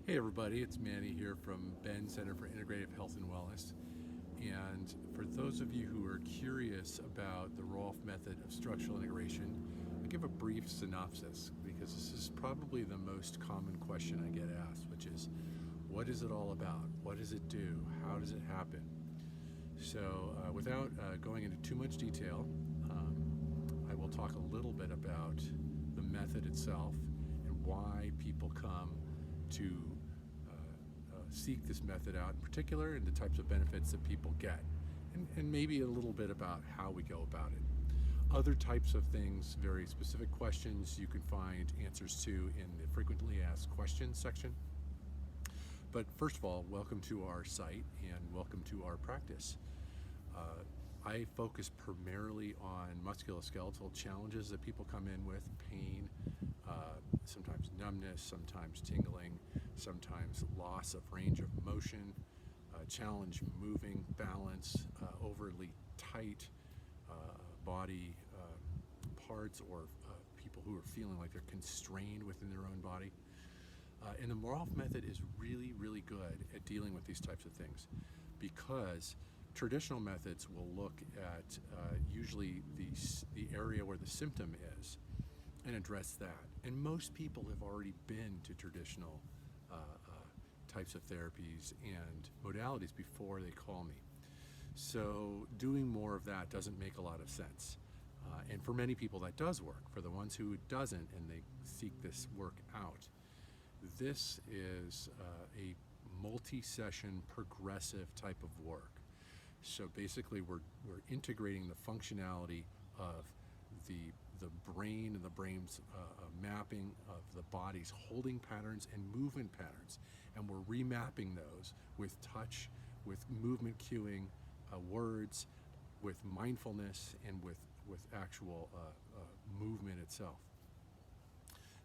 Hey everybody, it's Manny here from Ben Center for Integrative Health and Wellness. And for those of you who are curious about the Rolf method of structural integration, I'll give a brief synopsis because this is probably the most common question I get asked, which is, what is it all about? What does it do? How does it happen? So without going into too much detail, I will talk a little bit about the method itself and why people come to seek this method out in particular and the types of benefits that people get, and maybe a little bit about how we go about it. Other types of things, very specific questions, you can find answers to in the frequently asked questions section. But first of all, welcome to our site and welcome to our practice. I focus primarily on musculoskeletal challenges that people come in with: pain, sometimes numbness, sometimes tingling, sometimes loss of range of motion, challenge moving, balance, overly tight body parts, or people who are feeling like they're constrained within their own body. And the Rolf method is really, really good at dealing with these types of things, because traditional methods will look at usually the area where the symptom is and address that. And most people have already been to traditional types of therapies and modalities before they call me. So doing more of that doesn't make a lot of sense. And for many people that does work. For the ones who it doesn't and they seek this work out, this is a multi-session progressive type of work. So basically we're integrating the functionality of the brain and the brain's mapping of the body's holding patterns and movement patterns, and we're remapping those with touch, with movement cueing, words, with mindfulness, and with actual movement itself.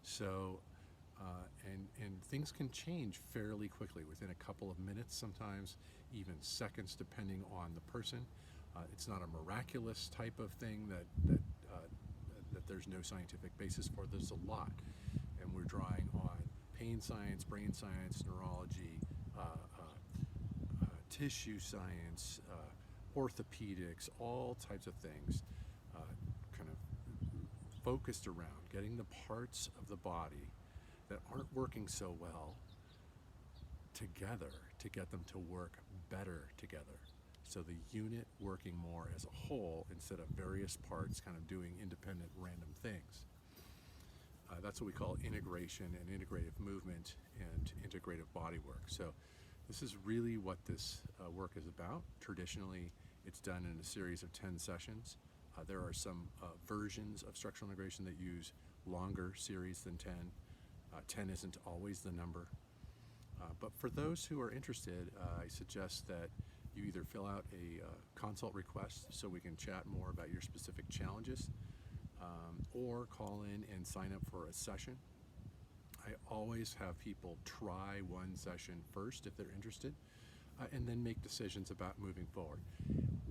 So and things can change fairly quickly, within a couple of minutes, sometimes even seconds, depending on the person. It's not a miraculous type of thing that there's no scientific basis for. There's a lot, and we're drawing on pain science, brain science, neurology, tissue science, orthopedics, all types of things, kind of focused around getting the parts of the body that aren't working so well together to get them to work better together. So the unit working more as a whole instead of various parts kind of doing independent random things. That's what we call integration and integrative movement and integrative body work. So this is really what this work is about. Traditionally, it's done in a series of 10 sessions. There are some versions of structural integration that use longer series than 10. 10 isn't always the number. But for those who are interested, I suggest that you either fill out a consult request so we can chat more about your specific challenges, or call in and sign up for a session. I always have people try one session first if they're interested, and then make decisions about moving forward.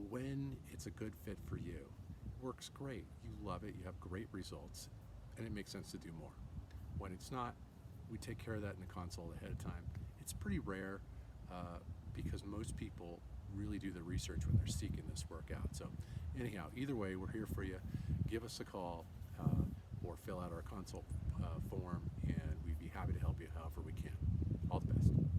When it's a good fit for you, it works great, you love it, you have great results, and it makes sense to do more. When it's not, we take care of that in the consult ahead of time. It's pretty rare, because most people really do the research when they're seeking this work out. So anyhow, either way, we're here for you. Give us a call, or fill out our consult form, and we'd be happy to help you however we can.